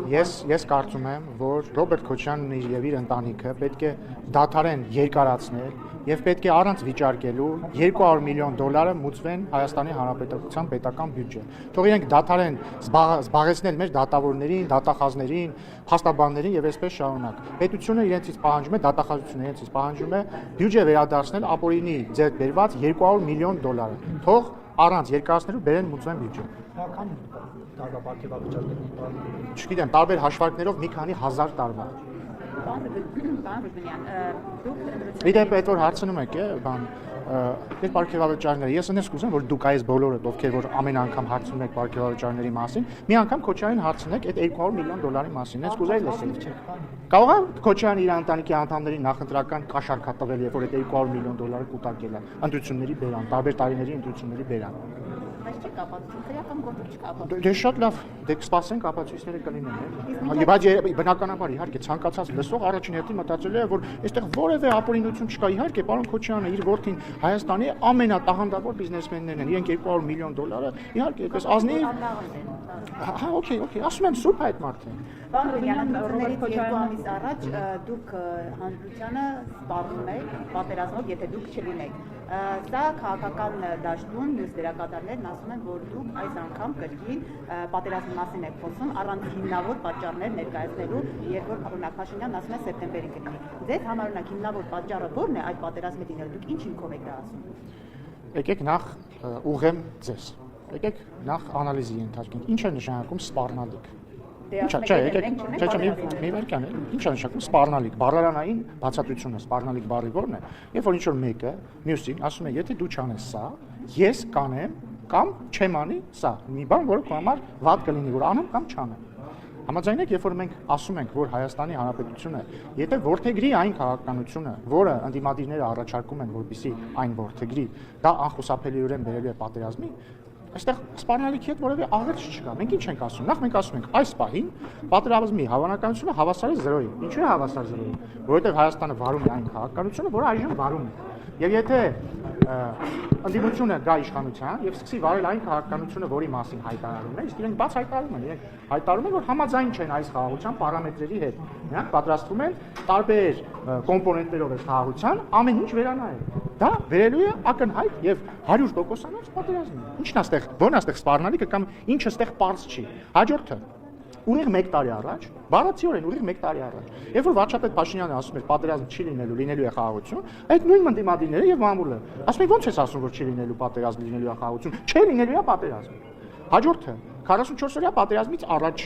Ես կարծում եմ, որ Ռոբերտ Քոչարյանն եւ իր ընտանիքը պետք է դադարեն երկարացնել եւ պետք է առանց վիճարկելու $200 միլիոն մուծվեն Հայաստանի Հանրապետության պետական բյուջե։ Թող իրենք դադարեն զբաղեցնել մեր դատավորներին, դատախազներին, փաստաբաններին եւ այսպես շարունակ։ Պետությունը իրենցից պահանջում է, դատախազությունը իրենցից պահանջում է բյուջե վերադարձնել ապօրինի ձեռք բերված $200 միլիոն։ Թող առանց երկարացնելու բերեն մուծվեն բյուջե։ Քան տարվա պարգևավճարների Չգիտեմ, տարբեր հաշվարկներով մի քանի հազար տարվա։ Իդեպ այդ որ հարցնում եք, այդ պարգևավճարները, ես ունես կուզեմ, որ դուք այս բոլորը, ովքեր որ ամեն անգամ հարցնում եք պարգևավճարների մասին, մի անգամ Քոչարյանին հարցնեք այդ $200 միլիոն մասին, ես կուզեի լսել։ Կարող է Քոչարյանը իր ընտանիքի անդամներին նախընտրական կաշառք տվել, երբ որ այդ $200 միլիոն կուտակել է ընտրությունների բերան, տարբեր տարիների ընտրությունների բերան։ Դե շատ լավ, դե կսպասենք ապացույցները կլինեն։ Բայց բնականաբար իհարկե ցանկացած լսող առաջին հերթին մտածելու է, որ այստեղ որևէ ապօրինություն չկա։ Իհարկե, պարոն Քոչարյանը իր որդին Հայաստանի ամենատաղանդավոր բիզնեսմեններն են։ Իրենք $200 միլիոն, իհարկե, այդպես ազնիվ։ Հա, օքեյ, ասում եմ սուրբ այդ մարդը։ Պարոն Ռուբինյան, Ռոբերտ Քոչարյանի ամիս առաջ դուք հանրությանը սպառնում եք պատերազմով, եթե դուք չլինեք։ Սա քաղաքական դաշտում մյուս դերակատարներն ասում են, որ դուք այս անգամ կրկին պատերազմի մասին եք խոսում առանց հիմնավոր պատճառներ ներկայացնելու, երբ որ օրինակ Փաշինյանն ասում է սեպտեմբերին կլինի։ Ձեզ համար օրինակ հիմնավոր պատճառը ո՞րն է այդ պատերազմի դինելու, դուք ինչ հիմքով եք դա ասում։ Եկեք նախ ուղղեմ ձեզ։ Եկեք նախ անալիզի ենթարկենք։ Ինչ է նշանակում սպառնալիք։ Չէ, մի վարքան է։ Ինչ է նշանակում սպառնալիք։ Բառարանային բացատրությունը սպառնալիք բառի ո՞րն է։ Երբ որ ինչ-որ մեկը մյուսին ասում է, եթե դու չանես սա, ես կանեմ կամ չեմ անի սա։ Մի բան, որը քո համար վատ կլինի, որ անեմ կամ չանեմ։ Համաձայն եք, երբ որ մենք ասում ենք, որ Հայաստանի Հանրապետությունը, եթե ворթեգրի այն քաղաքականությունը, որը ընդդիմադիրները առաջարկում են, որպեսզի այն ворթեգրի, դա անխուսափելիորեն բերելու է պատերազմի, այստեղ սպառնալիքի հետ որևէ աղերս չկա։ Մենք ինչ ենք ասում։ Նախ մենք ասում ենք, այս պահին պատերազմի հավանականությունը հավասար է 0-ի։ Ինչու է հավասար 0-ի։ Որովհետև Հայաստանը վարում է այն քաղաքականությունը, որը այժմ վարում է։ Եվ եթե ընդդիմությունը գա իշխանության եւ սկսի վարել այն քաղաքականությունը, որի մասին հայտարարում է, իսկ իրենք բաց հայտարարում են, իրենք հայտարարում են, որ համաձայն չեն այս խաղաղության պարամետրերի հետ։ Նրանք պատրաստվում են տարբեր կոմպոնենտներով այս խաղաղության ամեն ինչ վերանայել։ Դա վերելու է ակնհայտ եւ 100%-անոց պատերազմի։ Ինչն է այստեղ, ո՞րն է այստեղ սպառնալիքը կամ ինչը այստեղ པարզ չի։ Հաջորդը Ուրիշ 1 տարի առաջ, բառացիորեն ուրիշ 1 տարի առաջ, երբ որ վարչապետ Փաշինյանը ասում էր պատերազմ չի լինելու, լինելու է խաղաղություն, այդ նույն ընդդիմադիրները եւ մամուլը ասում են ո՞նց ես ասում որ չի լինելու պատերազմ, լինելու է խաղաղություն, չէ լինելու է պատերազմ։ Հաջորդը 44-օրյա պատերազմից առաջ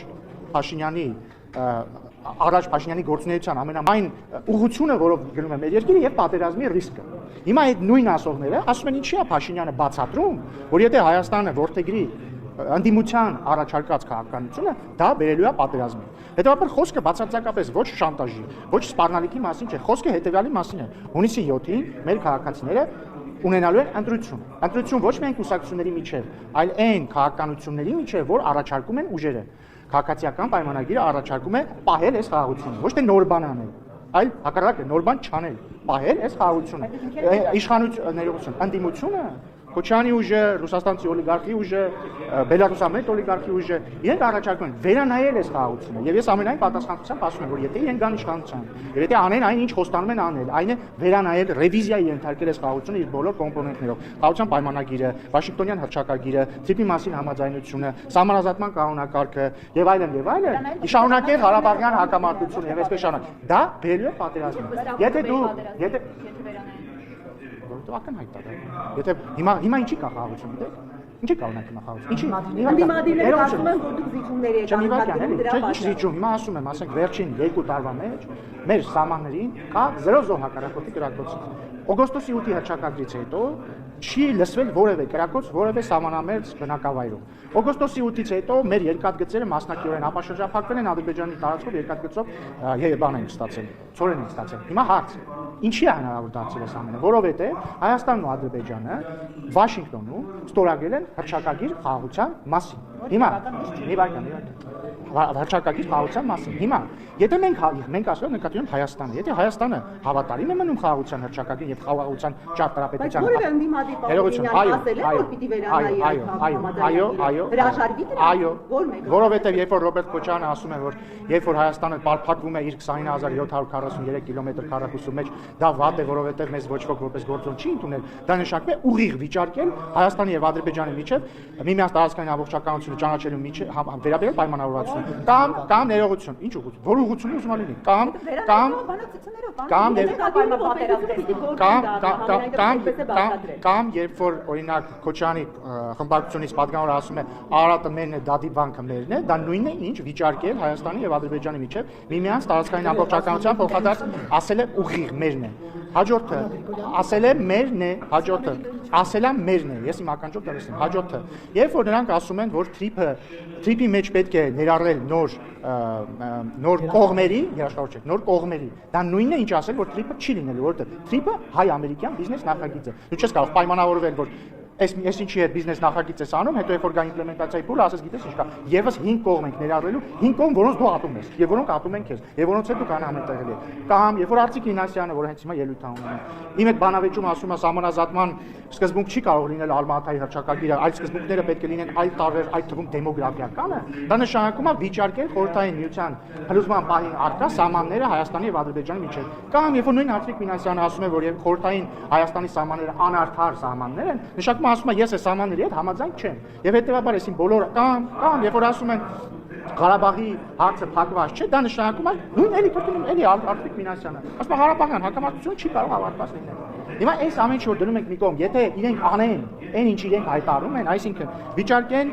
Փաշինյանի գործունեության ամենամայն ուղղությունը, որով գնում է մեր երկիրը եւ պատերազմի ռիսկը։ Հիմա այդ նույն ասողները ասում են ինչի է Փաշինյանը բացատրում, որ եթե Հայաստանը ворթեգրի ընդդիմության առաջարկած քաղաքականությունը, դա բերելու է պատերազմի։ Հետևաբար խոսքը բացարձակապես ոչ շանտաժի, ոչ սպառնալիքի մասին չէ, խոսքը հետևյալի մասին է։ Հունիսի 7-ին մեր քաղաքացիները ունենալու են ընտրություն։ Ընտրություն ոչ միայն կուսակցությունների միջև, այլ այն քաղաքականությունների միջև, որ առաջարկում են ուժերը։ Քաղաքացիական պայմանագիրը առաջարկում է պահել այս խաղաղությունը, ոչ թե նոր բան անել, այլ հակառակը նոր բան չանել, պահել այս խաղաղությունը։ Իշխանություն, ընդդիմությունը Քոչարյանի ուժը, ռուսաստանցի օլիգարխի ուժը, բելարուսամետ օլիգարխի ուժը, իրենք առաջարկում են վերանայել այս խաղաղությունը։ Եվ ես ամենայն պատասխանատվությամբ ասում եմ, որ եթե իրենք գան իշխանության, եւ եթե անեն այն, ինչ խոստանում են անել, այն է վերանայել, ռևիզիայի ենթարկել այս խաղաղությունը իր բոլոր կոմպոնենտներով, խաղաղության պայմանագիրը, Վաշինգտոնյան հռչակագիրը, Թիփի մասին համաձայնությունը, սահմանազատման կանոնակարգը եւ այլն, շարունակել Ղարաբաղյան հակամարտությունը եւ այսպես շարունակ։ Դա բերելու է պատերազմին։ Եթե ակնհայտ է դա։ Եթե հիմա ինչի կա խաղաղություն, գիտեք։ Ինչի կա ունակ հիմա խաղաղություն։ Ընդդիմադիրները ասում են, որ դուք զիջումների եք անում, չէ, ինչ զիջում։ Հիմա ասում եմ, ասենք վերջին 2 տարվա մեջ մեր սահմաններին կա 0 զոհ հակառակորդի կրակոց։ Օգոստոսի 8-ի հռչակագրից հետո չի լսվել որևէ կրակոց որևէ սահմանամերձ բնակավայրում։ Օգոստոսի 8-ից հետո մեր երկաթգծերը մասնակիորեն ապաշրջափակվել են Ադրբեջանի տարածքով երկաթգծով բան են ստացել, ծորեն են ստացել։ Հիմա հարց. ինչի է հնարավոր դարձել այս ամենը, որովհետև Հայաստանն ու Ադրբեջանը Վաշինգտոնում ստորագրել են հռչակագիր խաղաղության մասին։ Հիմա մի բան վարչակարգի խաղաղության մասին։ Հիմա եթե մենք ասում ենք նկատի ունենք Հայաստանը, եթե Հայաստանը հավատարիմ է մնում խաղաղության հռչակագրին եւ խաղաղության ճարտարապետությանը, որևէ ընդդիմադիր պաշտոնյան ասել է, որ պիտի վերանայի այդ հրաշարգի այո, որովհետեւ երբ որ Ռոբերտ Քոչարյանը ասում է, որ երբ որ Հայաստանը բարփակվում է իր 29743 կիլոմետր քառակուսու մեջ, դա վատ է, որովհետեւ մեզ ոչ ոք որպես գործոն չի ընդունել, դա նշանակում է ուղիղ վիճարկել Հայաստանի եւ Ադրբեջանի միջեւ միմյանց տարածքային ամբողջականությունը ճանաչելու միջեւ վերաբերյալ պայմանավորվածություն կամ ներողություն, ինչ ուղղություն, որ ուղղությունը ուզում լինի, կամ երբ որ օրինակ Քոչարյանի խմբակցությունից պատգամավորը ասում է Արարատը մերն է, Դադի բանկը մերն է, դա նույնն է, ինչ վիճարկել Հայաստանի եւ Ադրբեջանի միջեւ միմյանց տարածքային ամբողջականության փոխադարձ ասել է ուղիղ մերն է։ Հաջորդը ասել է մերն է, հաջորդը ասել է մերն է, ես իմ ականջով տալիս եմ, հաջորդը երբ որ նրանք ասում են, որ թրիփի մեջ պետք է ներառել նոր կողմերի, երաշխավոր չէ, նոր կողմերի, դա նույնն է ինչ ասել, որ թրիփը չի լինելու, որովհետեւ թրիփը հայ-ամերիկյան բիզնես նախագիծ է։ Դու չես կարող պայմանավորվել, որ այս ինչի հետ բիզնես նախագիծ ես անում, հետո երբ որ գա իմպլեմենտացիայի փուլը, ասես գիտես ինչ կա, եւս 5 կողմ ենք ներառելու, 5 կողմ, որոնց դու ատում ես, եւ որոնք ատում են քեզ, եւ որոնց հետ դու կանհամետեղելի ես։ Կամ երբ որ Արծիկ Ինասյանը, որ հենց հիմա ելույթ է ունենում, իմ այդ բանավեճում ասում է համանազատման սկզբունք չի կարող լինել Ալմատայի հռչակագիրը, այլ սկզբունքները պետք է լինեն այլ տարբեր, այդ թվում դեմոգրաֆիականը, դա նշանակում է վիճարկել խորհրդային միության փլուզման պահին արկա սահմանները Հայաստանի եւ Ադրբեջանի միջեւ։ Կամ երբ որ նույն Արծիկ Ինասյանը ասում է, որ խորհրդային Հայաստանի սահմանները անարդար սահմաններ են, նշանակում է ասում է ես այս սահմանների հետ համաձայն չեմ։ Եվ հետեւաբար այսին բոլոր կամ երբ որ ասում են Ղարաբաղի հարցը փակված չէ, դա նշանակում է նույն էլի կրկնում էլի Արծիկ Մինասյանը։ Ասում է Ղարաբաղյան հակամարտությունը չի կարող ավարտված լինել։ Հիմա այս ամեն ինչ որ դնում ենք մի կողմ, եթե իրենք անեն այն ինչ իրենք հայտարարում են, այսինքն վիճարկեն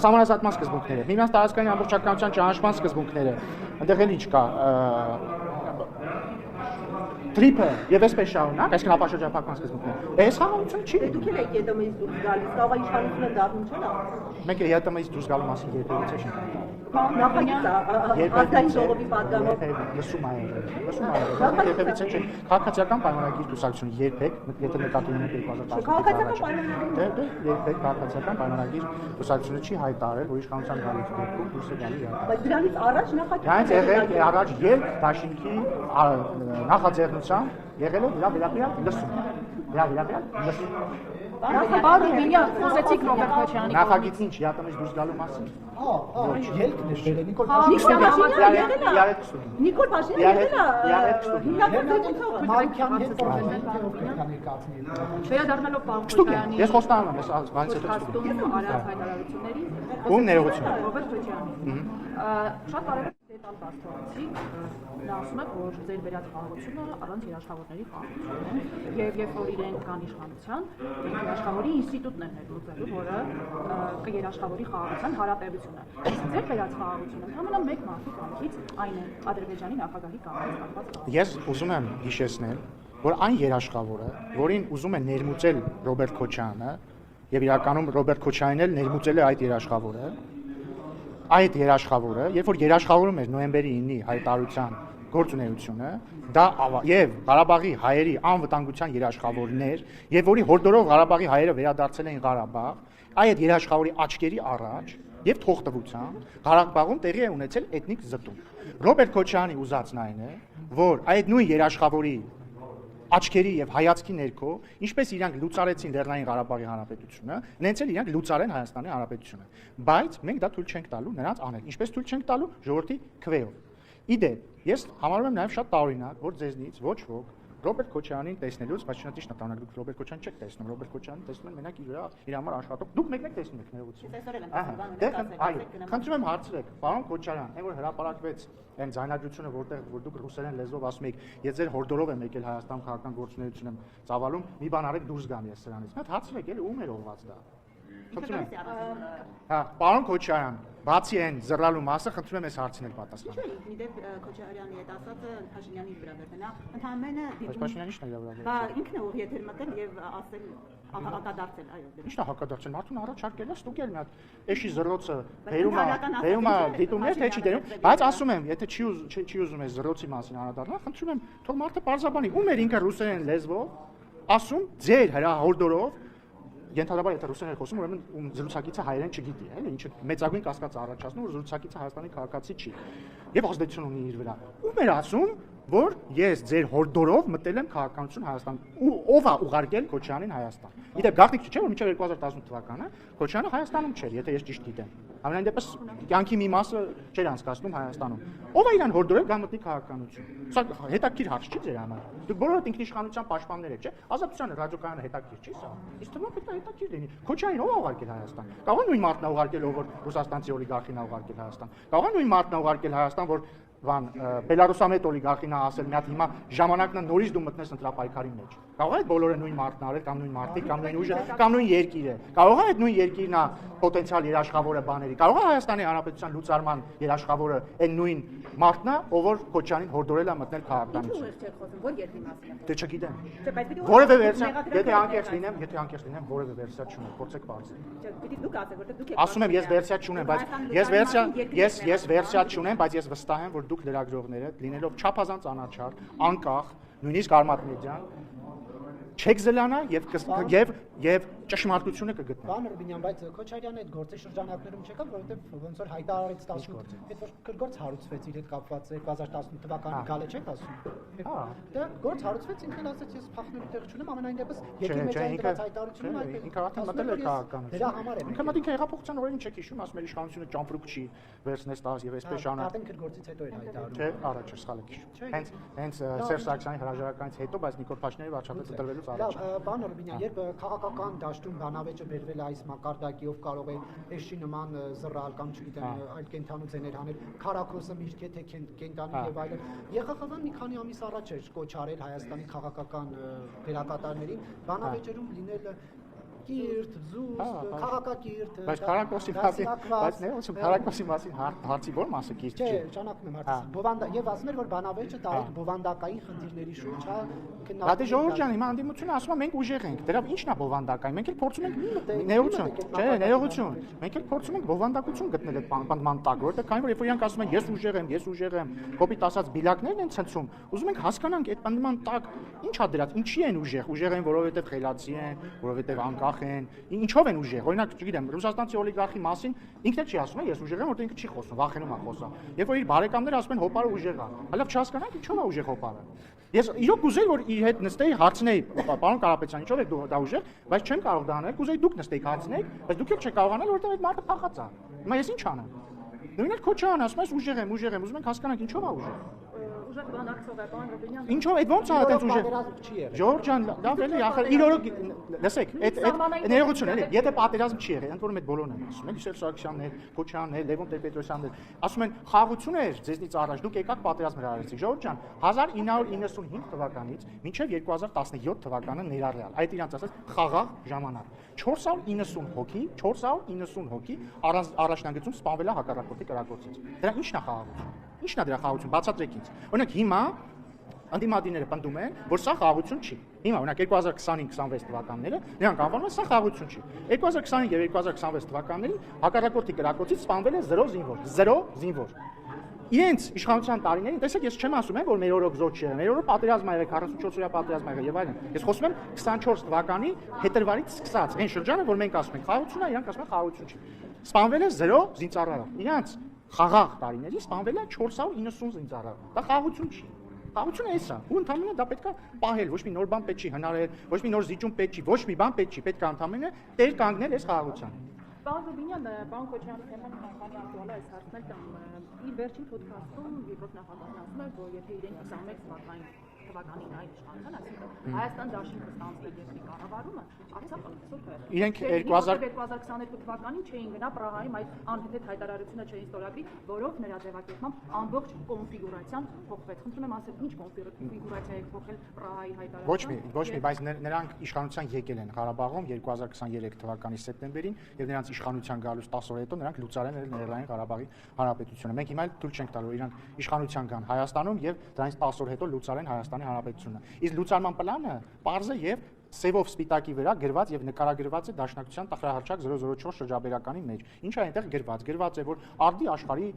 սահմանազատման սկզբունքները, միմյանց տարածքային ամբողջականության ճանաչման սկզբունքները, այնտեղ էլ ինչ կա Թրիփը եւ այսպես շարունակ, այսինքն ապաշրջափակման սկզբունքները։ Այս խաղաղությունը չի։ Դուք էլ եք ԵՏՄ-ից դուրս գալիս, կարող է իշխանությունը դառնում չէ՞ լավ։ Մենք ԵՏՄ-ից դուրս գալու մասին երբևիցե չենք խոսում։ Նախագիծը ազգային ժողովի պատգամով լսում այ երբևիցե չենք։ Քաղաքացիական պայմանագիր դուսակցությունը երբեք, եթե նկատի ունենք 2015 երբեք քաղաքացիական պայմանագիր դուսակցությունը չի հայտարարել, որ իշխանության գալուց դեպքում դուրս է գալու ԵՏՄ։ Բայց դրանից առաջ նախագիծը։ Դրանից եղել առաջ երբ դաշինքի նախաձեռնությամբ եղել է դրա վերաբերյալ լսում։ Դրա վերաբերյալ լսում։ Բարոյինյա, խոսեցիք Ռոբերտ Քոչարյանի Նախագիծը ինչ ԵՏՄ-ից դուրս գալու մասին։ ելքն է դերել Նիկոլ Նիկոլ Փաշինյանը եղել է հիմնական Մանկյան հետ ներկայացնի։ Վերադառնալով պարոն Քոչարյանի Ես խոստանում եմ, այս բանից հետո խոստում արած հայտարարությունների Ում ներողություն։ Ռոբերտ Քոչարյանի շատ կարևոր դետալ բացառեցիք, նա ասում է, որ ձեր վերած խաղաղությունը առանց երաշխավորների խաղաղություն է եւ երբ որ իրենք կան իշխանության, երաշխավորի ինստիտուտն է ներդրելու, որը կերաշխավորի խաղաղության հարաբերությունը։ Իսկ ձեր վերած խաղաղությունը ընդհանրապես մեկ մարդու կամքից այն է Ադրբեջանի նախագահի կամքից կապված խաղաղություն։ Ես ուզում եմ հիշեցնել, որ այն երաշխավորը, որին ուզում է ներմուծել Ռոբերտ Քոչարյանը, եւ իրականում Ռոբերտ Քոչարյանն էլ ներմուծել է այդ երաշխավորը, երբ որ երաշխավորում էր նոյեմբերի 9-ի հայտարարության գործունեությունը, դա եւ Ղարաբաղի հայերի անվտանգության երաշխավորներ, եւ որի հորդորով Ղարաբաղի հայերը վերադարձել էին Ղարաբաղ, այդ երաշխավորի աչքերի առաջ եւ թողտվությամբ Ղարաբաղում տեղի է ունեցել էթնիկ զտում։ Ռոբերտ Քոչարյանի ուզածն այն է, որ այդ նույն երաշխավորի աչքերի եւ հայացքի ներքո, ինչպես իրանք լուծարեցին Լեռնային Ղարաբաղի Հանրապետությունը, նենց էլ իրանք լուծարեն Հայաստանի Հանրապետությունը։ Բայց մենք դա թույլ չենք տալու նրանց անել։ Ինչպես թույլ չենք տալու ժողովրդի քվեով։ Իդեպ, ես համարում եմ նաեւ շատ տարօրինակ, որ ձեզնից ոչ ոք Ռոբերտ Քոչարյանին տեսնելուց, բայց չնայած նշանակում դուք Ռոբերտ Քոչարյանին չեք տեսնում, Ռոբերտ Քոչարյանին տեսնում են մենակ իր համար աշխատող։ Դուք մեկ-մեկ տեսնում եք ներողություն։ Այո, խնդրում եմ հարցրեք, պարոն Քոչարյան, այն որ հրապարակվեց այն ձայնագրությունը, որտեղ որ դուք ռուսերեն լեզվով ասում եք, ես ձեր հորդորով եմ եկել Հայաստան քաղաքական գործունեություն եմ ծավալում, մի բան արեք դուրս գամ ես սրանից։ Մի հատ հարցրեք, էլի ում էր ուղված դա։ Խնդրում եմ։ Հա, պարոն Քոչարյան, բացի այն զռալու մասը, խնդրում եմ այս հարցին էլ պատասխանել։ Չէ, իդեպ Քոչարյանի հետ ասածը Փաշինյանի վրա վերնա, ընդհանրապես Փաշինյանի ի՞նչն է վրա։ Բա ինքն է ուղի եթեր մտել եւ ասել հակադարձել, այո, դե։ Ի՞նչն է հակադարձել, մարդուն առաջարկել է ստուգել մի հատ էշի զրոցը բերում է դիտումներ, թե չի դերում, բայց ասում եմ, եթե չի ուզում է զրոցի մասին անդրադառնալ, խնդրում եմ, թող մարդը բարձաբանի, ում էր ինքը ռուսերեն լեզվով ասում ձեր հրահորդորով Ենթադրաբար եթե ռուսերեն է խոսում, ուրեմն ում զրուցակիցը հայերեն չգիտի, էլի, ինչը մեծագույն կասկած առաջացնում, որ զրուցակիցը Հայաստանի քաղաքացի չի եւ ազդեցություն ունի իր վրա։ Ում էր ասում, որ ես ձեր հորդորով մտել եմ քաղաքականություն Հայաստան։ Ով է ուղարկել Քոչարյանին Հայաստան։ Իդեպ գաղտնիք չէ, որ մինչև 2018 թվականը Քոչարյանը Հայաստանում չէր, եթե ես ճիշտ գիտեմ։ Ամենայն դեպս կյանքի մի մասը չէր անցկացնում Հայաստանում։ Ով է իրան հորդորել գա մտնի քաղաքականություն։ Սա հետաքրքիր հարց չի ձեր համար։ Դուք բոլորդ ինքնիշխանության պաշտպաններ եք, չէ՞։ Ազատության ռադիոկայանը հետաքրքիր չի սա։ Իսկ թվում է դա հետաքրքիր լինի։ Քոչարյանին ով է ուղարկել Հայաստան։ Կարող է նույն մարդն ուղարկել, ով որ ռուսաստանցի օլիգարխին է ուղարկել Հայաստան։ Կարող է նույն մարդն ուղարկել Հայաստան, որ Բելարուսամետ օլիգարխին է ասել, մի հատ հիմա ժամանակն է նորից դու մտնես ընտրապայքարի մեջ։ Կարող է այդ բոլորը նույն մարդն արել կամ նույն մարդիկ կամ նույն ուժը կամ նույն երկիրը։ Կարող է այդ նույն երկիրն է պոտենցիալ երաշխավորը բաների։ Կարող է Հայաստանի Հանրապետության լուծարման երաշխավորը այն նույն մարդն է, ով որ Քոչարյանին հորդորել է մտնել քաղաքականություն։ Որ երկրի մասին է։ Դե չգիտեմ։ Որևէ վերսիա, եթե անկեղծ լինեմ, որևէ վերսիա չունեմ, փորձեք բարձր։ Պիտի դուք ասեք, որտեղ դուք եք։ Ասում եմ ես վերսիա չունեմ, բայց ես վերսիա չունեմ, բայց ես վստահ եմ, որ դուք լրագրողները լինելով չափազանց անաչառ, անկախ, նույնիսկ Արմատ մեդիան չեք զլանա եւ ճշմարտությունը կգտնեք։ Պարոն Ռուբինյան, բայց Քոչարյանը այդ գործի շրջանակներում չեկավ, որովհետեւ ոնց որ հայտարարեց 18, այդ որ գրգործ հարուցվեց իր հետ կապված 2018 թվականի գալը չեք ասում։ Հա, դա գործ հարուցվեց, ինքն ասաց ես փախնելու տեղ չունեմ, ամենայն դեպս երկի մեջ այդ հայտարարությունը ինքը արդեն մտել է քաղաքականություն։ Դրա համար է։ Ինքը մտիկ հեղափոխության օրերին չեք հիշում, ասում էր իշխանությունը ճամփրուկ չի վերցնես տաս եւ այսպես շարունակ։ Արդեն գրգործից հետո էր հայտարարում։ Չէ, առաջ է սխալ եք հիշում։ Հենց Սերժ Սարգսյանի հրաժարականից հետո, բայց Նիկոլ Փաշինյանի վարչապետը տրվելուց առաջ։ Պարոն Ռուբինյան, երբ քաղաքական դաշտում բանավեճը բերվել է այս մակարդակի, ով կարող է էշի նման զռալ կամ չգիտեմ այլ կենթանու ձեներ անել, քարակոսը միրգ է թե կենտանի եւ այլն։ ԵԽԽՎ-ն մի քանի ամիս առաջ էր կոչ արել Հայաստանի քաղաքական դերակատարներին բանավեճերում լինել կիրթ, զուսպ, քաղաքակիրթ, բայց քարակոսի մասին, բայց ներողություն, քարակոսի մասին հարցի ո՞ր մասը կիրթ չէ։ Չէ, ճանաչում եմ հարցը։ Բովանդա եւ ասում էր, որ բանավեճը տարիք բովանդակային խնդիրների շուրջ հա քննարկում։ Դա դե Ժողովուրդ ջան, հիմա անդիմությունը ասում է մենք ուժեղ ենք։ Դրա ի՞նչն է բովանդակային։ Մենք էլ փորձում ենք ներողություն, չէ, ներողություն։ Մենք էլ փորձում ենք բովանդակություն գտնել այդ պանդման տակ, որովհետեւ քանի որ երբ որ իրանք ասում են ես ուժեղ եմ, կոպիտ ասած բիլակներն են ցնցում, ուզում ենք հասկանանք այդ պանդման տակ ի՞նչ է դրած, ինչի են ուժեղ։ Ուժեղ են, որովհետեւ խելացի են, որովհետեւ անկախ են, ինչով են ուժեղ։ Օրինակ, չգիտեմ, ռուսաստանցի օլիգարխի մասին ինքն էլ չի ասում, ես ուժեղ եմ, որտեղ ինքը չի խոսում, վախենում է խոսա։ Երբ որ իր բարեկամները ասում են հոպարը ուժեղ է, հələ չհասկանանք ինչով է ուժեղ հոպարը։ Ես իրոք կուզեի, որ իր հետ նստեի, հարցնեի, պարոն Կարապետյան, ինչով եք դու դա ուժեղ, բայց չեմ կարող դա անել, կուզեի դուք նստեիք հարցնեիք, բայց դուք էլ չեք կարող անել, որտեղ այդ մարդը փախած է։ Հիմա ես ինչ անեմ։ Նույնիսկ Քոչարյան ասում ես ուժեղ եմ, ուզում ենք հասկանանք ինչով է ուժեղ։ Ուժեղ բանակցող է, պարոն Ռուբինյան։ Ինչով այդ ոնց է այդպես ուժեղ։ Ժողովուրդ ջան, լավ էլի, ախր իր օրը լսեք, այդ ներողություն էլի, եթե պատերազմ չի եղել, ընդ որում այդ բոլորն են ասում, էլի Սերժ Սարգսյանն, Քոչարյանն, Լևոն Տեր-Պետրոսյանն, ասում են խաղաղություն էր ձեզնից առաջ, դուք եկաք պատերազմ հրահրեցիք։ Ժողովուրդ ջան, 1995 թվականից մինչև 2017 թվականը ներառյալ, այդ իրանց ասած խաղաղ ժամանակ 490 հոգի առաջնագծում սպանվել է հակառակորդի կրակոցից։ Դրա ի՞նչն է խաղաղություն։ Ի՞նչն է դրա խաղաղություն, բացատրեք ինձ։ Օրինակ հիմա անդիմադիները պնդում են, որ սա խաղաղություն չի։ Հիմա օրինակ 2025-26 թվականները նրանք անվանում են սա խաղաղություն չի։ 2025 եւ 2026 թվականներին հակառակորդի կրակոցից սպանվել է 0 զինվոր։ Իրենց իշխանության տարիներին, տեսեք, ես չեմ ասում որ մեր օրոք զոհ չէ, մեր օրոք պատերազմ ա եղել, 44-օրյա պատերազմ ա եղել եւ այլն։ Ես խոսում եմ 24 թվականի փետրվարից սկսած, այն շրջանը, որ մենք ասում ենք խաղաղություն է, իրանք ասում են խաղաղություն չի։ Սպանվել է 0 զինծառայող։ Իրանք խաղաղ տարիների սպանվել է 490 զինծառայող։ Դա խաղաղություն չի։ Խաղաղությունը էս է։ Ու ընդհանրապես դա պետք է պահել, ոչ մի նոր բան պետք չի հնարել, ոչ մի նոր զիջում պետք չի, ոչ մի բան պետք չի, պետք է ընդհանրապես տեր կանգնել այս խաղաղության։ Պարոն Ռուբինյան, պարոն Քոչարյանի թեման քանի ակտուալ է այս հարցն էլ տամ։ Իր վերջին ոդքասթում երկրորդ նախագահն ասում է, որ եթե իրենք 21 թվականին այն իշխանության, այսինքն Հայաստան դաշինքը ստանձնել երկրի կառավարումը, արդյոք սուպեր։ Իրենք 2022 թվականին չէին գնա Պրահայում այդ անհետ հայտարարությունը չէին ստորագրի, որով նրա ձևակերպմամբ ամբողջ կոնֆիգուրացիան փոխվեց։ Խնդրում եմ ասել, ինչ կոնֆիգուրացիա եք փոխել Պրահայի հայտարարությունը։ Ոչ մի, բայց նրանք իշխանության եկել են Ղարաբաղում 2023 թվականի սեպտեմբերին եւ նրանց իշխանության գալուց 10 օր հետո նրանք լուծարել են Լեռնային Ղարաբաղի հանրապետությունը։ Մենք հիմա թույլ չենք տալու իրանք իշխանության գան Հայաստանում եւ դրանից 10 օր հետո լուծարեն Հայաստանի հանրապետությունը։ Իսկ լուծարման պլանը պարզ է եւ սևով սպիտակի վրա գրված եւ նկարագրված է Դաշնակցության տխրահարճակ 004 շրջաբերականի մեջ։ Ինչ է այնտեղ գրված է, որ արդի աշխարհի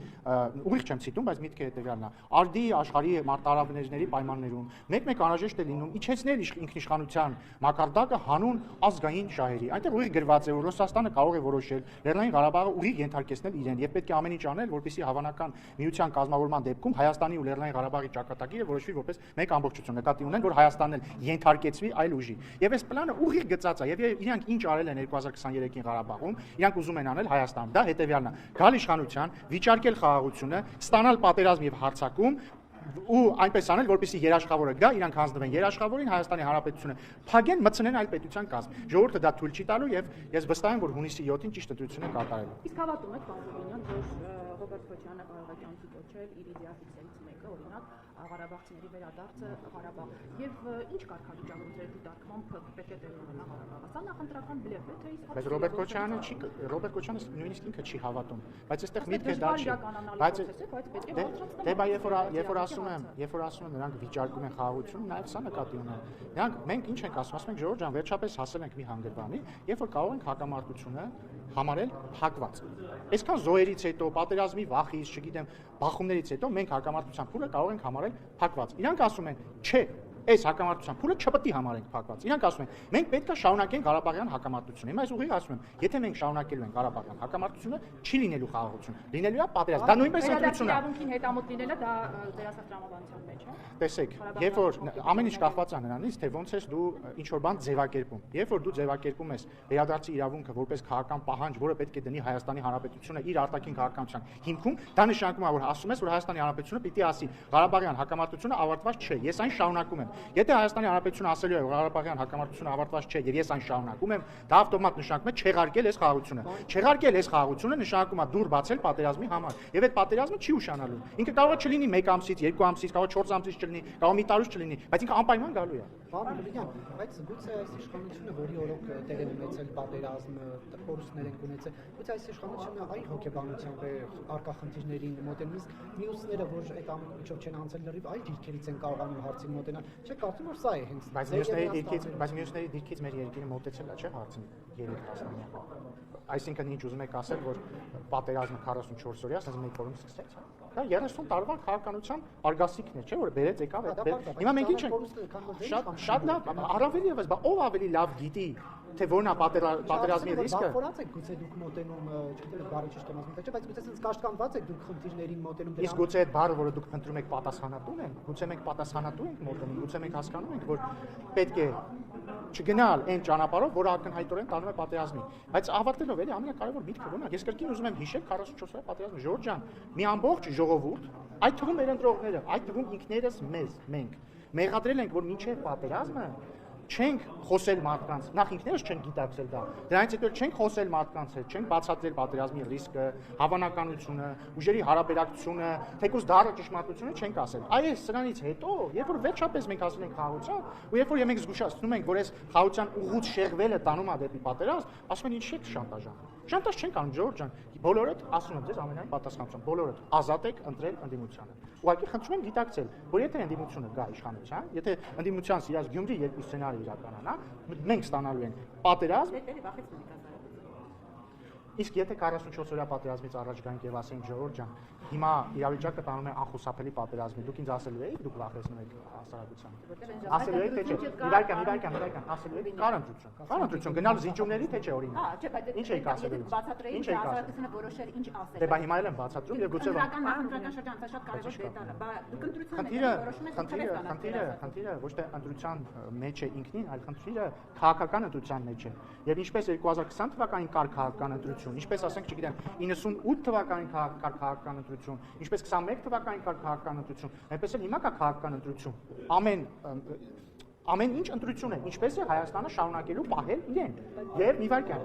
ուղիղ չեմ ցիտում, բայց միտքը հետեւյալն է։ Արդի աշխարհի մարտահրավերների պայմաններում մեկ-մեկ անհրաժեշտ է լինում իջեցնել ինքնիշխանության մակարդակը հանուն ազգային շահերի։ Այնտեղ ուղիղ գրված է, որ Ռուսաստանը կարող է որոշել Լեռնային Ղարաբաղը ուղիղ ենթարկեցնել իրեն եւ պետք է ամեն ինչ անել, որպեսզի հավանական միության կազմավորման դեպքում Հայաստանի ու Լեռնային Ղարաբաղի ճակատագիրը որոշվի որպես մեկ ամբողջություն։ Նկատի ունեն, որ Հայաստանն ենթարկեցվի այլ ուժի։ Եվ այս պլանը ուղիղ գծած է եւ իրանք ինչ արել են 2023-ին Ղարաբաղում, իրանք ուզում են անել Հայաստանում։ Դա հետեւյալն է. գալ իշխանության, վիճարկել խաղաղությունը, ստանալ պատերազմ եւ հարձակում ու այնպես անել, որպեսզի երաշխավորը գա, իրանք հանձնվեն երաշխավորին, Հայաստանի Հանրապետությունը փագեն, մտցնեն այլ պետության կազմ։ Ժողովուրդը դա թույլ չի տալու եւ ես վստահ եմ, որ հունիսի 7-ին ճիշտ ընտրություն է կատարելու։ Իսկ հավատում եք, պարոն Ռուբինյան, որ Ռոբերտ Քոչյանը կարող է կյանքի կոչել իր իդեալիստներից մեկը, օրինակ ղարաբաղցիների վերադարձը Ղարաբաղ։ Եվ ինչ կարգավիճակում ձեր դիտարկմամբ պետք է տեղի ունենա Ղարաբաղը։ Սա նախընտրական բլեֆ է, թե իսկ բայց Ռոբերտ Քոչյանը նույնիսկ ինքը չի հավատում։ Բայց այստեղ միտքը դա չի։ Բայց դե բա երբ որ ասում եմ նրանք վիճարկում են խաղաղություն, նաև սա նկատի ունեն։ Մենք ինչ ենք ասում ենք Ժողովուրդ ջան, վերջապես հասել ենք մի հանգրվանի, երբ որ կարող ենք հակամարտությունը համարել փակված։ Այսքան զոհերից հետո, պատերազմի վախից, չգիտեմ, բախումներից հետո մենք հակամարտության փուլը կարող ենք համարել փակված։ Իրանք ասում են, չէ, այս հակամարտության փուլը չպետք է համարենք փակված։ Իրանք ասում են, մենք պետք է շարունակենք Ղարաբաղյան հակամարտությունը։ Հիմա այս ուղիղ ասում եմ, եթե մենք շարունակելու ենք Ղարաբաղյան հակամարտությունը, չի լինելու խաղաղություն, լինելու է պատերազմ։ Դա նույնպես ընտրություն է։ Իրավունքին հետամոտ լինելը դա դերասան տրամաբանության մեջ է։ Տեսեք, երբ որ ամեն ինչ կախված է նրանից, թե ոնց ես դու ինչ որ բան ձևակերպում։ Երբ որ դու ձևակերպում ես վերադարձի իրավունքը որպես քաղաքական պահանջ, որը պետք է դնի Հայաստանի Հանրապետությունը իր արտաքին քաղաքականության հիմքում, դա նշանակում է, որ ասում ես, որ Հայաստանի Հանրապետությունը պիտի ասի Ղարաբաղյան հակամարտությունը ավարտված չէ, ես այն շարունակում եմ։ Եթե Հայաստանի Հանրապետությունը ասելու է, որ Ղարաբաղյան հակամարտությունը ավարտված չէ եւ ես այն շարունակում եմ, դա ավտոմատ նշանակում է չեղարկել այս խաղաղությունը։ Չեղարկել այս խաղաղությունը նշանակում է դուր բացել պատերազմի համար։ Եվ այդ պատերազմը չի ուշանալու։ Ինքը կարող է չլինի 1 ամսից, 2 ամսից, կարող է 4 ամսից չլինի, կարող մի տարուց չլինի, բայց ինքը անպայման գալու է։ Պարոն Ռուբինյան, բայց գուցե այս իշխանությունը, որի օրոք տեղ են ունեցել պատերազմը, կորուստներ են ունեցել, գուցե այս իշխանությունը այլ հոգեբանությամբ է արկա խնդիրներին մոտենում, իսկ մյուսները, որ այդ ամեն ինչով չեն անցել լրիվ այլ դիրքերից են կարողանում հարցին մոտենալ, չէ՞ կարծում որ սա է հենց։ Բայց մյուսների դիրքից մեր երկիրը մոտեցել է, չէ՞ հարցին 3 տասնամյակ։ Այսինքն ինչ ուզում եք ասել, որ պատերազմը 44 օրյա, ասես մեկ օրում սկսեց։ Դա 30 տարվա քաղաքականության արգասիքն է, չէ՞ որ բերեց եկավ այդ։ Հիմա մենք ինչ ենք շատ լավ, առավել եւս, բա ով ավելի լավ գիտի, թե որն է պատերազմի ռիսկը։ Բախորած եք գուցե դուք մոտենում, չգիտեմ, բարի ճիշտ եմ ասում, բայց գուցե sense կաշկանդված եք դուք խնդիրներին մոտենում։ Իսկ գուցե այդ բառը, որը դուք փնտրում եք, պատասխանատուն է։ Գուցե մենք պատասխանատու ենք մոտենում, գուցե մենք հասկանում ենք, որ պետք է չգնալ այն ճանապարհով, որը ակնհայտորեն տանում է պատերազմի։ Բայց ավարտելով էլի ամենակարևոր միտքը ո՞րն է։ Ես կրկին ուզում եմ հիշել 44 օրյա պատերազմը, Ժողովուրդ ջան, մի ամբողջ ժողովուրդ, այդ թվում մեր ընտրողները, այդ թվում ինքներս մենք մեղադրել ենք, որ մինչև պատերազմը չենք խոսել մարդկանց, նախ ինքներս չենք գիտակցել դա։ Դրանից հետո չենք խոսել մարդկանց հետ, չենք բացատրել պատերազմի ռիսկը, հավանականությունը, ուժերի հարաբերակցությունը, թեկուզ դառը ճշմարտությունը չենք ասել։ Այս սրանից հետո, երբ որ վերջապես մենք ասել ենք խաղաղության, ու երբ որ մենք զգուշացնում ենք, որ այս խաղաղության ուղուց շեղվելը տանում է դեպի պատերազմ, ասում են ինչ եք շանտաժան։ Շանտաժ չենք անում, Ժողովուրդ ջան։ Բոլորդ ասում եմ ձեզ ամենայն պատասխանատվությամբ, բոլորդ ազատ եք ընտրել ընդդիմությանը։ Ուղղակի խնդրում եմ գիտակցել, որ եթե ընդդիմությունը գա իշխանության, եթե ընդդիմության սիրած Գյումրի երկու սցենարը իրականանա, մենք ստանալու ենք պատերազմ։ Իսկ եթե 44 օրյա պատերազմից առաջ գանք եւ ասենք Ժողովուրդ ջան, հիմա իրավիճակը տանում է անխուսափելի պատերազմի, դուք ինձ ասելու եք, դուք վախեցնում եք հասարակության։ Ասելու եք թե չէ։ Իրական, ասելու եք կար ընտրություն, գնալ զիջումների թե չէ օրինակ։ Ինչ եք ասելու։ Ինչ եք հասարակությունը որոշել ինչ ասել։ Դե բա հիմա էլ եմ բացատրում եւ գուցե նախընտրական շրջան, սա շատ կարևոր դետալ է։ Բա դուք խնդիրը ոչ թե ընտրության մեջ է ինքնին, այլ խնդիրը քաղաքական ընտրության մեջ է։ Եվ ինչպես 2020 թվականին կար քաղաքական ընտրություն, ինչպես ասենք, չգիտեմ, 98 թվականին կար քաղաքական ընտրություն, ինչպես 21 թվականին կար քաղաքական ընտրություն, այնպես էլ հիմա կա քաղաքական ընտրություն։ Ամեն ինչ ընտրություն է, ինչպես է Հայաստանը շարունակելու պահել իրեն։ Եվ մի վարքյան,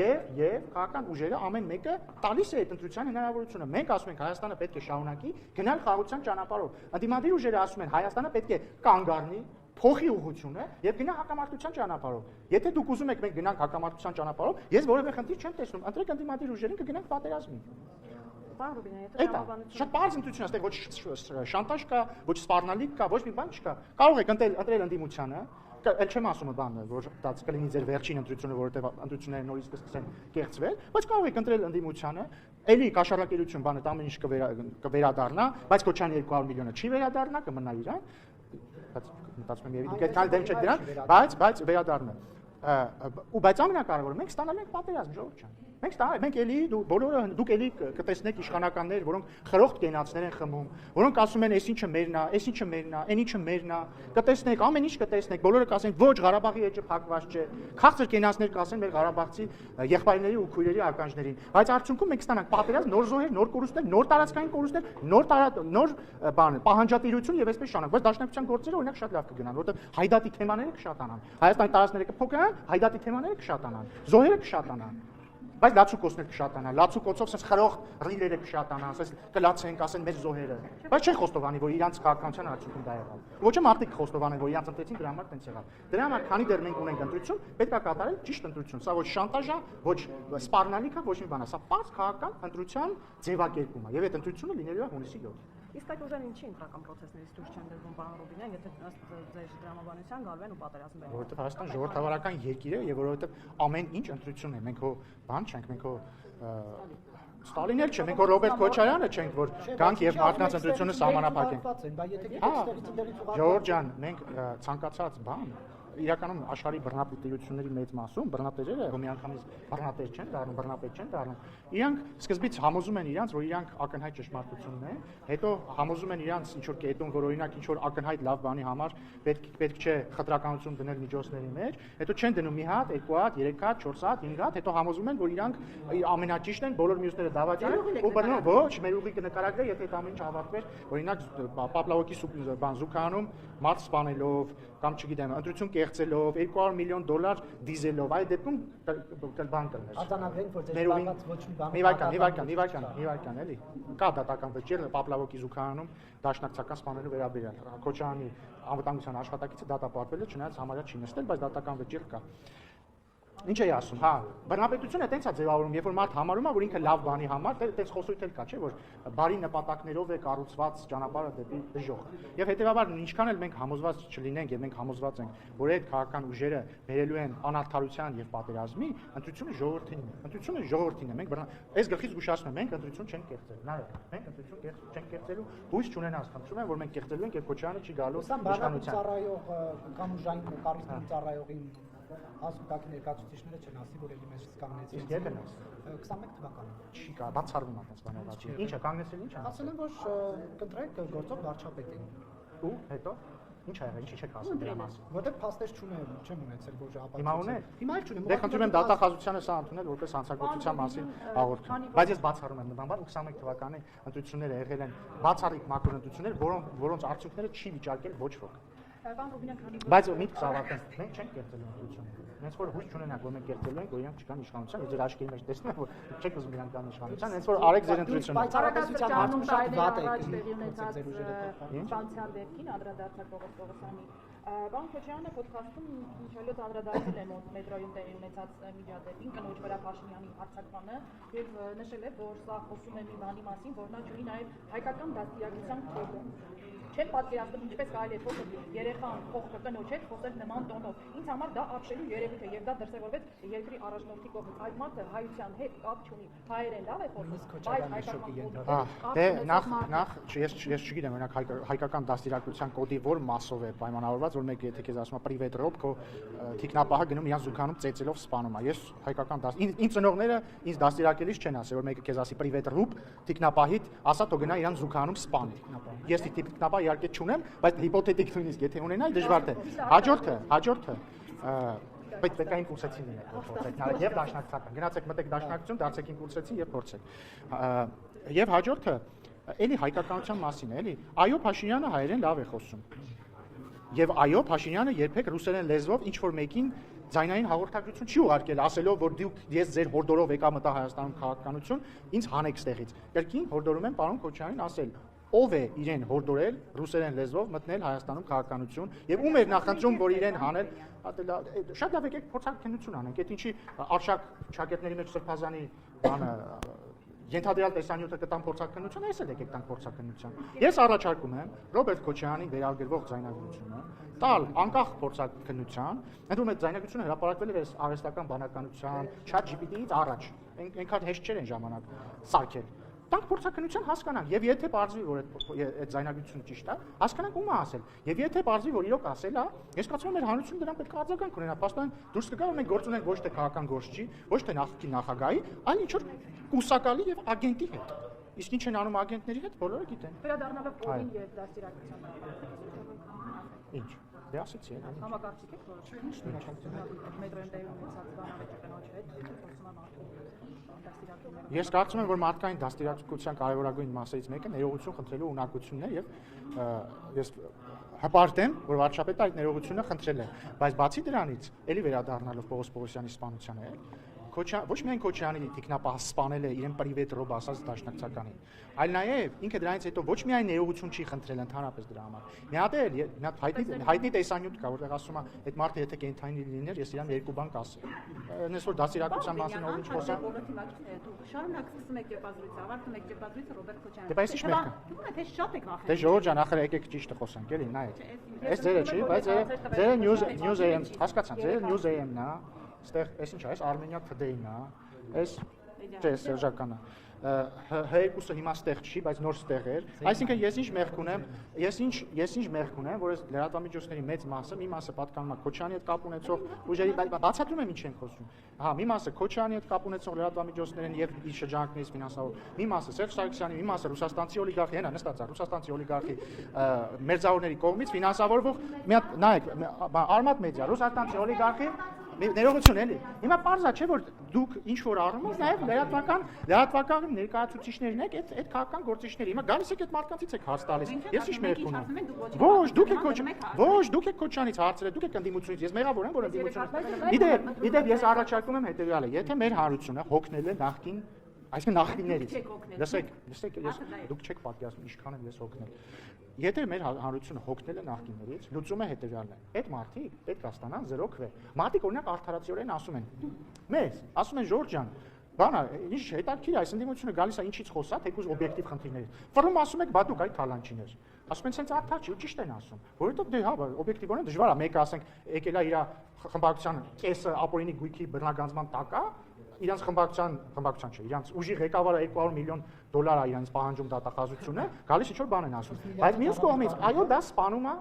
եւ քաղաքական ուժերը ամեն մեկը տալիս է այդ ընտրության հնարավորությունը։ Մենք ասում ենք Հայաստանը պետք է շարունակի գնալ խաղաղության ճանապարհով։ Ընդդիմադիր ուժերը ասում են Հայաստանը պետք է կանգ առնի, փոխի ուղղությունը եւ գնա հակամարտության ճանապարհով։ Եթե դուք ուզում եք մենք գնանք հակամարտության ճանապարհով, ես որևէ խնդիր չեմ տեսնում։ Ընտրեք ընդդիմադիր ուժերին կգնանք պատերազմի։ Պարոն Ռուբինյան, եթե տրամաբանությունը շատ բարձր ընտրություն է, այստեղ ոչ շանտաժ կա, ոչ սպառնալիք կա, ոչ մի բան չկա։ Կարող եք ընտրել ընդդիմությանը, Էլ չեմ ասում բանը, որ դա կլինի ձեր վերջին ընտրությունը, որովհետև ընտրությունները նորից կսկսեն կեղծվել, բայց կարող եք ընտրել ընդդիմությանը, էլի կաշառակերություն բանը ամեն ինչ կվերադառնա, բայց Քոչարյանի 200 միլիոնը չի վերադառնա, կմնա իրան, մտածում եմ եւի դուք այդքան դեմ չեք դրան, բայց վերադառնա։ Բայց ամենակարևորը մենք ստանալու ենք պատերազմ, ժողովուրդ ջան։ Մենք էլի դուք էլի կտեսնեք իշխանականներ, որոնք խրոխտ կենացներ են խմում, որոնք ասում են, այս ինչը մերն է, այս ինչը մերն է, այն ինչը մերն է, կտեսնեք, ամեն ինչ կտեսնեք, բոլորը կասեն, ոչ, Ղարաբաղի էջը փակված չէ, քաղցր կենացներ կասեն մեր Ղարաբաղցի եղբայրների ու քույրերի ականջներին, բայց արդյունքում մենք ստանանք պատերազմ, նոր զոհեր, նոր կորուստներ, նոր տարածքային կորուստներ, նոր պահանջատիրություն եւ այսպես շարունակ, բայց դաշնակցության գործերը օրինակ շատ լավ կգնան, որովհետեւ հայդատի թեմաները կշատանան, Հայաստանի տարածքները կփոքրանան, հայդատի թեմաները կշատանան, զոհերը կշատանան։ Բայց լացուկոցներ կշատանան, լացուկոցով sense խրոխտ ռիլերը կշատանան, sense կլացենք, ասեն մեր զոհերը։ Բայց չեն խոստովանի, որ իրանց քաղաքականության արդյունքում դա եղավ։ Ոչ է մարդիկ խոստովանեն, որ իրանց ընտրեցին, դրա համար տենց եղավ։ Դրա համար քանի դեռ մենք ունենք ընտրություն, պետք է կատարել ճիշտ ընտրություն։ Սա ոչ շանտաժ է, ոչ սպառնալիք է, ոչ մի բան է, սա պարզ քաղաքական ընտրության ձևակերպում է, եւ այդ ընտրությունը լինելու է հունիսի 7։ Իսկ այդ ուժերը ինչի ընտրական process-ներից դուրս չեն դրվում, պարոն Ռուբինյան, եթե ձեր դրամաբանության գալու են ու պատերազմ բերեն։ Որովհետև Հայաստան ժողովրդավարական երկիր է եւ որովհետև ամեն ինչ ընտրություն է։ Մենք հո բան չենք, մենք հո Ստալին էլ չէ, մենք հո Ռոբերտ Քոչարյանը չենք, որ գանք եւ մարդկանց ընտրությունը սահմանափակենք։ Ժողովուրդ ջան, մենք ցանկացած բան իրականում աշխարհի բռնապետությունների մեծ մասում բռնապետերը հո միանգամից բռնապետ չեն դառնում, բռնապետ չեն դառնում։ Իրանք սկզբից համոզում են իրանք, որ իրանք ակնհայտ ճշմարտությունն է, հետո համոզում են իրանք ինչ որ կետում, որ օրինակ ինչ որ ակնհայտ լավ բանի համար պետք չէ խտրականություն դնել միջոցների մեջ, հետո չեն դնում մի հատ, երկու հատ, 3 հատ, 4 հատ, 5 հատ, հետո համոզում են, որ իրանք ամենաճիշտն են, բոլոր մյուսները դավաճան են, ու բռնում, ոչ, մեր ուղի կնկարագրե, եթե այդ ամեն ինչ ավարտվեր, օրինակ Պապլավոկի բան զուգանում մարդ սպանելով կամ չգիտեմ, ընտրություն կեղծելով, $200 միլիոն դիզելով, այդ դեպքում բան կլներ։ Արձանագրենք, որ ձեր զբաղված ոչ մի բան։ Մի վարքան, էլի։ Կա դատական վճիռ Պապլավոկի զուգանում դաշնակցական սպանելու վերաբերյալ։ Քոչարյանի անվտանգության աշխատակիցը դատապարտվել է, չնայած համարյա չի նստել, բայց դատական վճիռ կա։ Ինչ էի ասում, հա, բռնապետությունը տենց է ձևավորում, երբ որ մարդ համարում է, որ ինքը լավ բանի համար, տենց խոսույթ էլ կա, չէ, որ բարի նպատակներով է կառուցված ճանապարհը դեպի դժոխք։ Եւ հետեւաբար ինչքան էլ մենք համոզված չլինենք եւ մենք համոզված ենք, որ այդ քաղաքական ուժերը բերելու են անարդարության եւ պատերազմի, ընտրությունը ժողովրդին է։ Ընտրությունը ժողովրդին է։ Մենք այս գլխից զգուշացնում եմ, մենք ընտրություն չենք կեղծել։ Նայեք, մենք ընտրություն չենք կեղծելու, հույս չունենանք, խնդրում եմ, որ մենք կեղծելու ենք, երբ Քոչարյանը չի գալու իշխանության։ Ծառայող կամ ուժային կառույցների ծառայողին Ասուտակի ներկայացուցիչները չեն ասի, որ էլի մեզ կանգնեցին։ Իսկ երբ են ասում։ 21 թվականին։ Չի կա, բացառվում է այս բանալացի։ Ինչը կանգնեցել ինչ է։ Ասել են, որ կընտրեք գործող վարչապետին։ Ու հետո ինչ ա եղել, ինչի չեք ասում դրա մասին։ Որտեղ փաստեր չեմ ունեցել, որ ապացույց։ Հիմա ունե։ Հիմա էլ չունեմ։ Դե խնդրում եմ դատախազությանը սա ընդունել որպես հանցագործության մասին հաղորդում։ Բայց ես բացառում եմ նման բան, 21 թվականի ընտրությունները եղել են բացառիկ մակրո ընտրություններ, որոնց արդյունքները չի վիճարկել ոչ ոք։ Բայց միտքս ավարտենք, մենք չենք կերտելու ընտրությունը։ Հենց որ հույս չունենանք, որ մենք կերտելու ենք, որ իրանք չկան իշխանության, եւ ձեր աչքերի մեջ տեսնում եք, որ չեք ուզում իրանք կան իշխանության, հենց որ արեք ձեր ընտրությունը։ Պայծառատեսության հարցում շատ վատ է Սանցիալ դեպքին անդրադարձակ Պողոսյանի Պարոն Քոչարյանը ոդքասթում ինչելոց անդրադարձել է մետրոյում տեղի ունեցած միջադեպին կնոջ վրա Փաշինյանի արձակմանը եւ նշել է, որ սա խոսում է մի բանի մասին, որ նա ունի նաեւ հայկական դաստիարակության կոդը։ Չեմ պատկերացնում ինչպես կարելի է խոսել երեխան փոխը կնոջ հետ խոսել նման տոնով։ Ինձ համար դա ապշելու երևույթ է եւ դա դրսեւորվեց երկրի առաջնորդի կողմից։ Այդ մարդը հայության հետ կապ չունի։ Հայերեն լավ է խոսում, բայց Դե նախ ես չգիտեմ, օրինակ հայկական դաստիարակության կոդի որ մասով է պայմանավորված, որ մեկ եթե քեզ ասում է պրիվետ ռոբ, քո թիկնապահը գնում իրան զուգանում ծեծելով սպանում է։ Ես հայկական իմ ծնողները ինձ դաստիարակելիս չեն ասել, որ մեկը քեզ ասի պրիվետ ռոբ, թիկնապահիդ, ասա թող գնա իրան զուգանում սպանի։ Ես թիկնապահ իհարկե չունեմ, բայց հիպոթետիկ նույնիսկ եթե ունենայի դժվար է։ Հաջորդը բայց պետք է իմպուլսեցին լինել փորձեք նարեկ եւ դաշնակցական գնացեք մտեք դաշնակցություն դարձեք իմպուլսեցին եւ փորձեք եւ հաջորդը էլի հայկականության մասին է էլի այո Փաշինյանը հայերեն լավ է խոսում եւ այո Փաշինյանը երբեք ռուսերեն լեզվով ինչ որ մեկին ձայնային հաղորդակցություն չի ուղարկել ասելով որ դուք ես ձեր հորդորով եկա մտա Հայաստանում քաղաքականություն ինձ հանեք ստեղից կրկին հորդորում եմ պարոն Քոչարյանին ասել ով է իրեն հորդորել ռուսերեն լեզվով մտնել Հայաստանում քաղաքականություն եւ ում էր նախընտրում որ իրեն հանել շատ լավ եկեք փորձակնություն անենք այդ ինչի արշակ ճակետների մեջ Սրբազանի բանը Ենթադրյալ տեսանյութը կտան փորձակնություն, այս էլ եկեք տանք փորձակնություն։ Ես առաջարկում եմ Ռոբերտ Քոչարյանին վերագրվող ձայնագրությունը տալ անկախ փորձաքննության, ընդդեմ այդ ձայնագրությունը հրապարակվել էր արհեստական բանականության, ChatGPT-ից առաջ, այնքան հեշտ չէր այն ժամանակ սարքել։ Տանք փորձաքննության հասկանանք, եւ եթե բարձվի, որ այդ ձայնագրությունը ճիշտ է, հասկանանք ում է ասել։ Եվ եթե բարձվի, որ իրոք ասել է, ես կարծում եմ մեր հանրությունը դրան պետք է արձագանք ունենա, պաշտպան դուրս կգա, որ մենք գործ ունենք ոչ թե քաղաքական գործչի, ոչ թե նախկին նախագահի, այլ ինչ որ կուսակալի եւ ագենտի հետ։ Իսկ ինչ են անում ագենտների հետ, բոլորը գիտեն։ Վերադառնալով օրին եւ դաստիարակության Ինչ։ Դե ասեցի, համակարգիչ եք, որ մետրոյում դեպի ունեցած բանավեճը կնոջ հետ խոսում եմ արդեն դաստիարակությունները։ Ես կարծում եմ, որ մարդկային դաստիարակության կարևորագույն մասերից մեկը ներողություն խնդրելու ունակությունն է եւ ես հպարտ եմ, որ վարչապետը այդ ներողությունը խնդրել է, բայց բացի դրանից, ելի վերադառնալով Պողոս Պողոսյանի սպանությանը, ոչ միայն Քոչարյանի թիկնապահ սպանել է իրեն պրիվետ ռոբ ասած դաշնակցականին, այլ նաև ինքը դրանից հետո ոչ միայն ներողություն չի խնդրել ընդհանրապես դրա համար։ Մի հատ հայտնի տեսանյութ կա, որտեղ ասում է, այդ մարդը եթե կենթանի լիներ, ես իրան երկու բան կասեմ։ Այնպես որ դաստիարակության մասին ով ինչ խոսա։ Շարունակ սկսում եք ճեպազրույցը, ավարտում եք ճեպազրույցը Ռոբերտ Քոչարյանը։ Դե բայց ինչ մեկը։ Դուք թե շատ եք վախենում։ Դե ժողովուրդ ջան, ախր եկեք ճիշտը խոսանք, էլի, նայեք։ Այս ձերը չի, բայց ձերը News AM, հասկացան, ձերը News AM-ն է։ Այստեղ էս ինչ է, այս Armenia Today-ն է, այս չէ, Սերժականը։ Հերկուսը հիմա ստեղ չի, բայց նոր ստեղ էր։ Այսինքն ես ինչ մեղք ունեմ, ես ինչ մեղք ունեմ, որ այս լրատվամիջոցների մեծ մասը, մի մասը պատկանում է Քոչարյանի հետ կապ ունեցող ուժերի, բացատրում եմ ինչ ենք խոսում։ Հա, մի մասը Քոչարյանի հետ կապ ունեցող լրատվամիջոցներին եւ իր շրջանակներից ֆինանսավոր, մի մասը Սերժ Սարգսյանի, մի մասը ռուսաստանցի օլիգարխի, հենա նստած է, ռուսաստանցի օլիգարխի մերձավորների կողմից ֆինանսավորվող մի հատ նայեք, Armat Media, ռուսաստանցի օլիգարխի ներողություն էլի։ Հիմա պարզա չէ որ դուք ինչ որ առումով նաև լրատվական ներկայացուցիչներն եք այդ քաղաքական գործիչների։ Հիմա գալիս եք այդ մարդկանցից եք հարց տալիս։ Ես ինչ մեղք ունեմ։ Ոչ, դուք եք Քոչյանից հարցրել, դուք եք ընդդիմությունից։ Ես մեղավոր եմ, որ ընդդիմությունից։ Իդեպ ես առաջարկում եմ հետեւյալը, եթե մեր հանրությունը հոգնել է նախկին այսինքն նախկիններից։ Լսեք, դուք չեք պատկերացնում ինչքան եմ ես հոգնել։ Եթե մեր հանրությունը հոգնել է նախկիններից, լուծումը հետեւյալն է։ Այդ մարդիկ պետք է ստանան 0 քվե։ Մարդիկ օրինակ արդարացիորեն ասում են. Մեզ, ասում են Ժորժ ջան, բանա, ինչ հետաքրքիր է, այս ընդդիմությունը գալիս է ինչից խոսա, թեկուզ օբյեկտիվ խնդիրներից։ Ֆռում ասում եք, բա դուք այդ թալանչիներ։ Ասում են, սենց արդար չի, ու ճիշտ են ասում։ Որովհետեւ դե հա, օբյեկտիվորեն դժվար է, մեկը ասենք, եկել է իր խմբակցության կեսը ապօրինի գույքի բռնագանձման տակ է, իրանց խմբակցության չէ, իրանց ուժի ղեկավարը 200 միլիոն դոլար է իրանց պահանջում դատախազությունը, գալիս ինչ որ բան են ասում։ Բայց մյուս կողմից, այո, դա սպանում է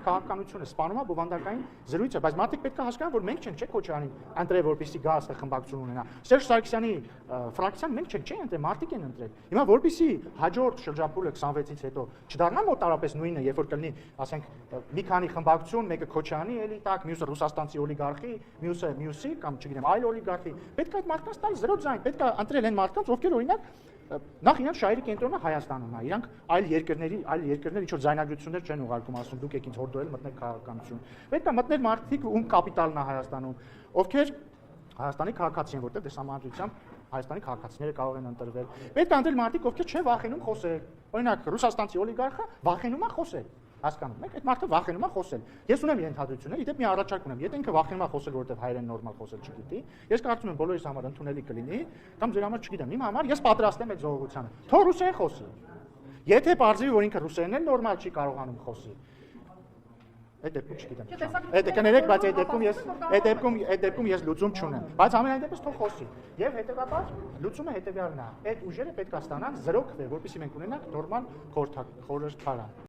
քաղաքականությունը, սպանում է բովանդակային զրույցը, բայց մարդիկ պետք է հասկանան, որ մենք չենք, չէ՞ Քոչարյանին ընտրել, որպեսզի գա այստեղ խմբակցություն ունենա։ Սերժ Սարգսյանի ֆրակցիան մենք չենք, չէ՞, ընտրել, մարդիկ են ընտրել։ Հիմա որպեսզի հաջորդ շրջափուլը 26-ից հետո չդառնա մոտարապես նույնը, երբ որ կլինի, ասենք, մի քանի խմբակցություն, մեկը Քոչարյանի էլի տակ, մյուսը ռուսաստանցի օլիգարխի, մյուսի կամ չգիտեմ, այլ օլիգարխի։ Պետք է այդ մարդկանց տալ 0 ձայն, պետք է ընտրել այն մարդկանց, ովքեր օրինակ նախ իրանք շահերի կենտրոնը Հայաստանում է, իրանք այլ երկրներ ինչ որ ձայնագրություններ չեն ուղարկում, ասում դուք եք ինձ հորդորել մտնել քաղաքականություն։ Պետք է մտնել մարդիկ, ում կապիտալն է Հայաստանում, ովքեր Հայաստանի քաղաքացի են, որտեղ դեսամանդրությամբ Հայաստանի քաղաքացիները կարող են ընտրվել։ Պետք է ընտրել մարդիկ, ովքեր չեն վախենում խոսել։ Օրինակ ռուսաստանցի օլիգարխը վախենում է խոսել։ Հասկանում եք, այդ մարդը վախենում է խոսել։ Ես ունեմ ենթադրություններ, իդեպ մի առաջարկ ունեմ։ Եթե ինքը վախենում է խոսել, որովհետև հայերեն նորմալ խոսել չգիտի, ես կարծում եմ բոլորիս համար ընդունելի կլինի, կամ ձեր համար չգիտեմ, իմ համար ես պատրաստ եմ այդ ժողովրդությանը։ Թող ռուսերեն խոսի։ Եթե բարձրի որ ինքը ռուսերեն էլ նորմալ չի կարողանում խոսի։ Այդ դեպքում չգիտեմ։ Այդ կներեք, բայց այդ դեպքում ես լուծում չունեմ։ Բայց ամենայն դեպս թող խոսի։ Եվ հետեւաբար լուծումը հետեւյալն է։ Այդ ուժերը պետք է ստանան 0 քվե, որպեսզի մենք ունենանք նորմալ խորհրդարան։